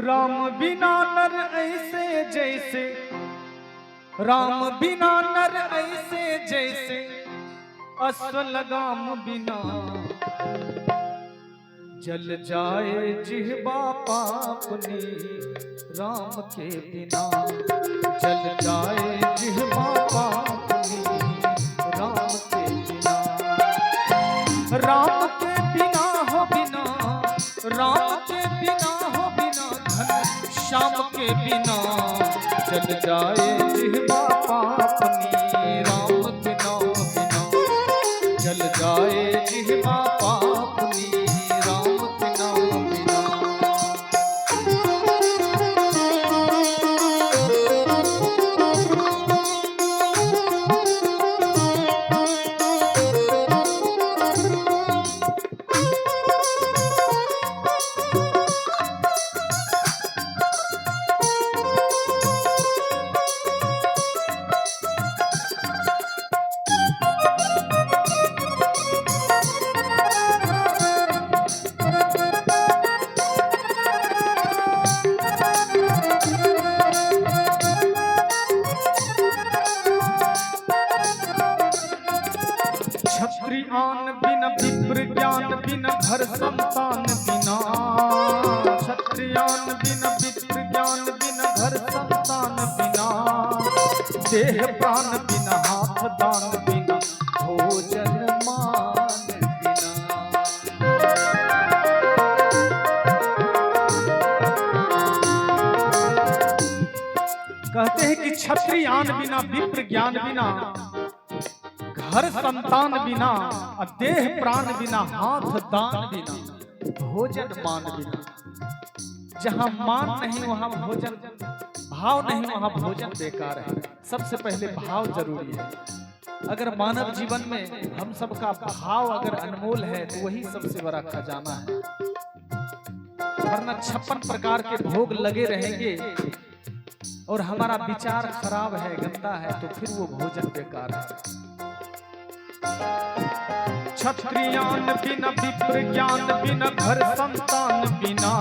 राम बिना नर ऐसे जैसे, राम बिना नर ऐसे जैसे अश्व लगाम बिना, जल जाए जिह्वा पापनी राम के बिना, जल जाए जिह्वा पापनी राम के बिना। राम के बिना हो बिना, राम के बिना हो बिना, घन श्याम के बिना, जल जाए जिह्वा पापनी राम के नाम बिना, जल जाए जिह्वा पापनी राम के नाम बिना। क्षत्रियान बिन विप्र ज्ञान बिन घर संतान बिना, क्षत्रियान बिन विप्र ज्ञान बिन घर संतान बिना, देह प्राण बिना हाथ दान बिना, भोजन मान बिना। कहते हैं कि क्षत्रियान बिना विप्र ज्ञान बिना, घर संतान बिना, देह प्राण बिना, हाथ दान बिना, भोजन मान बिना। जहां मान नहीं वहां भोजन, भाव नहीं वहां भोजन बेकार है। सबसे पहले भाव जरूरी है। अगर मानव जीवन में हम सबका भाव अगर अनमोल है तो वही सबसे बड़ा खजाना है। वरना 56 प्रकार के भोग लगे रहेंगे और हमारा विचार खराब है, गंदा है, तो फिर वो भोजन बेकार है। क्षत्रियान बिना विप्र ज्ञान बिना घर संतान बिना,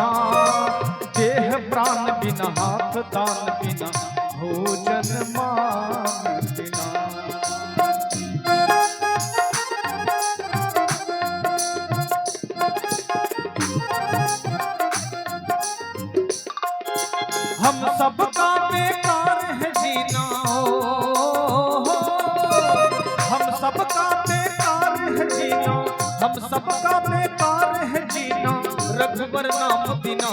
देह प्राण बिना हाथ दान बिना, भोजन मान बिना। हम सबका बेकार है जीना, हम सबका बेकार है जीना, हम सबका बेकार है जीना, रघुबर नाम बिना,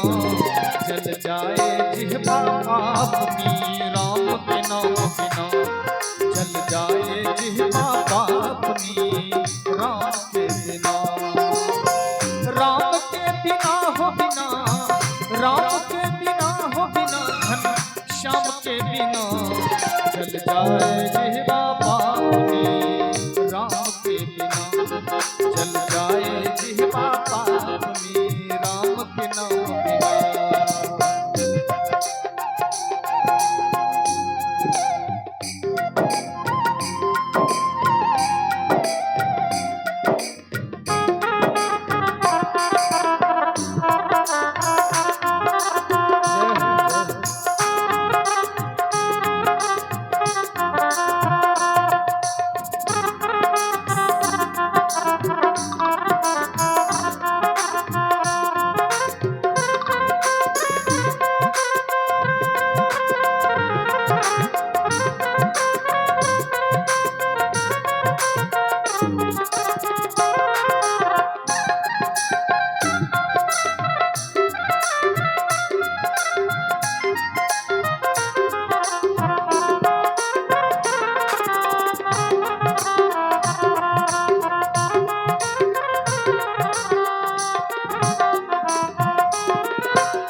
जल जाए जिह्वा पापनी राम के नाम बिना, जल जाए जिह्वा पापनी राम के बिना। राम के बिना हो बिना, राम के बिना हो बिना, घन श्याम के बिना, जल जाए जिह्वा पापनी राम के बिना, जल जाए जिह्वा पापनी राम के नाम बिना।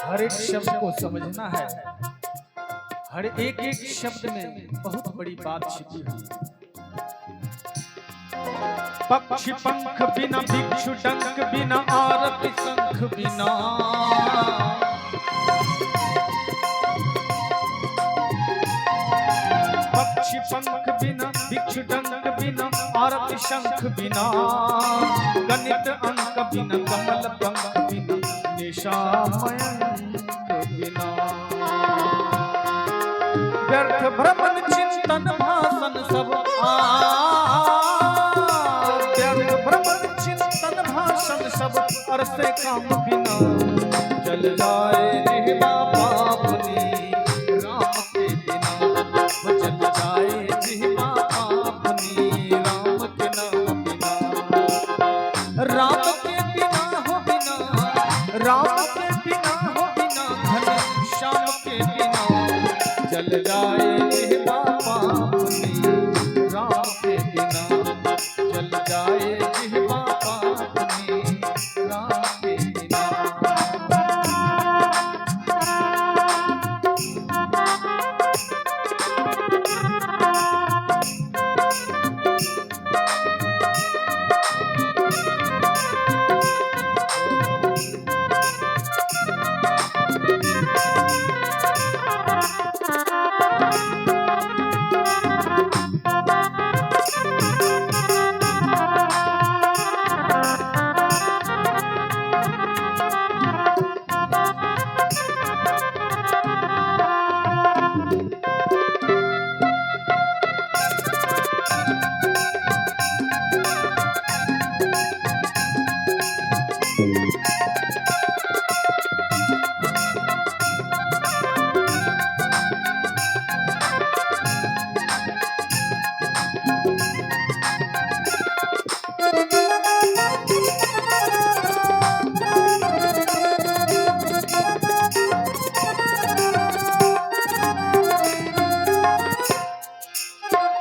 हर एक शब्द को समझना है। हर एक एक शब्द में बहुत बड़ी बात छिपी है। पक्षी पंख बिना, भिक्षु डंक बिना, आरती शंख बिना, पक्षी पंख बिना, भिक्षु डंक बिना, आरती शंख बिना, गणित अंक बिना, कमल पंख बिना, श्यामयंक बिना। व्यर्थ भ्रमण चिंतन भाषण सब व्यर्थ भ्रमण चिंतन भाषण सब अरसे काम बिना। जल जाए जिह्वा पापनी राम के बिना। जल जाए जिह्वा पापनी राम के नाम बिना। राम के बिना हो बिना, राम के बिना हो बिना, घन श्याम के बिना। जल जाए जिह्वा पापनी राम के बिना। जल जाए जिह्वा पापनी राम के बिना।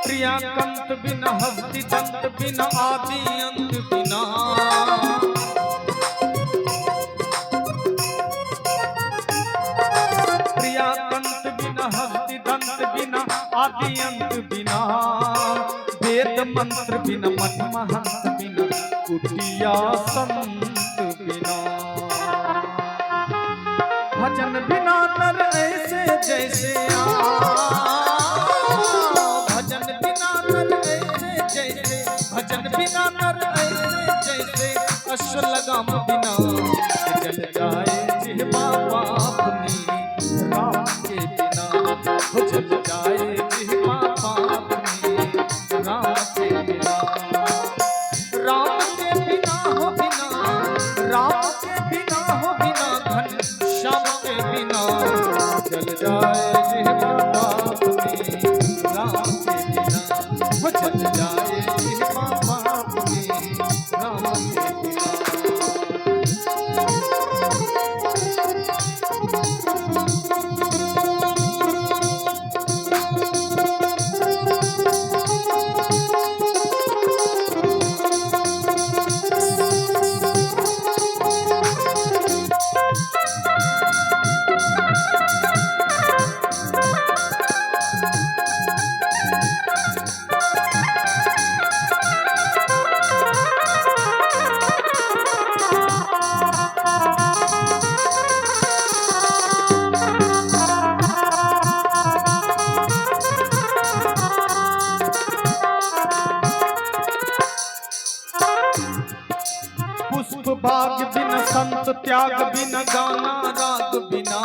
प्रियाकंत बिना हस्ति दंत बिना आदि अंत बिना। प्रियाकंत बिना हस्ति दंत बिना आदि अंत बिना। वेद मंत्र बिना मठ महंत बिना कुटिया संत बिना। भजन बिना नर ऐसे जैसे भजन बिना नर ऐसे जैसे अश्व लगाम बिना। जल जाए जिह्वा पापनी राम के बिना। जल जाए जिह्वा पापनी राम के बिना। राम के बिना हो बिना, राम के बिना हो बिना, घन श्याम के बिना। जल जाए जिह्वा पापनी राम के बिना। जल जाए जिह्वा पापनी राम के बिना। पुष्प भाग बिन संत त्याग बिन गाना राग बिना।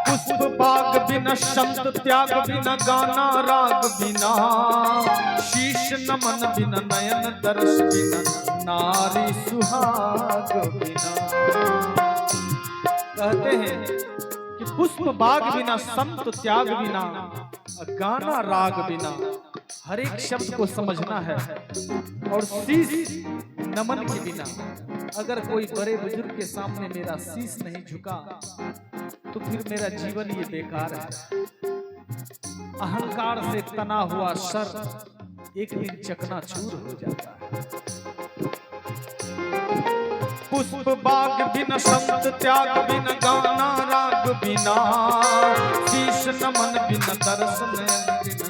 पुष्प भाग बिन संत त्याग बिन गाना राग बिना। शीश नमन बिन नयन दर्श बिन नारी सुहाग बिना। कहते हैं कि पुष्प बाग बिना संत त्याग बिना गाना राग बिना। हर एक शब्द को समझना है और शीश नमन के बिना। अगर कोई बड़े बुजुर्ग के सामने मेरा शीश नहीं झुका तो फिर मेरा जीवन ये बेकार है। अहंकार से तना हुआ सर एक दिन चकनाचूर हो जाता है। पुष्प बाग बिन संत त्याग बिन गाना राग बिना। शीश नमन बिन दर्शन बिन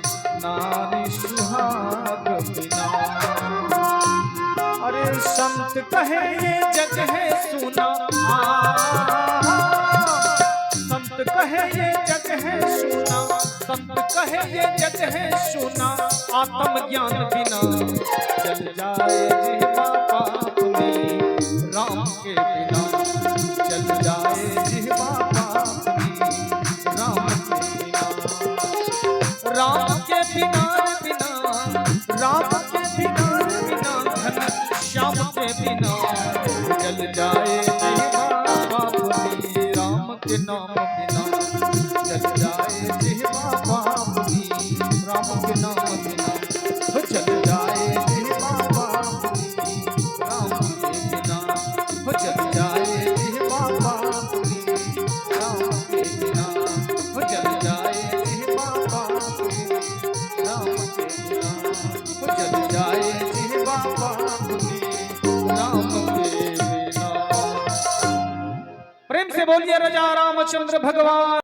नारी सुहाग बिना। अरे संत कहे ये जग है सुना। संत कहे ये जग है सुना। संत कहे ये जग है सोना, आत्म ज्ञान बिना चल जाए जिह्वा पाप में, राम के बिना चल जाए जिह्वा पाप में, राम के बिना, राम के बिना बिना, राम के बिना बिना, धन श्याम के बिना चल जाए जिह्वा पाप में, राम के नाम बिना चल जाए जिह्वा पाप में, राम के नाम बिना हो चल जाए जिह्वा पाप में, राम के बिना हो चल जाए जिह्वा पाप में, राम के बिना हो चल जाए जिह्वा पाप में, राम के बिना हो चल जाए जिह्वा पाप में, राम के बिना। प्रेम से बोलिए राजा रामचंद्र भगवान।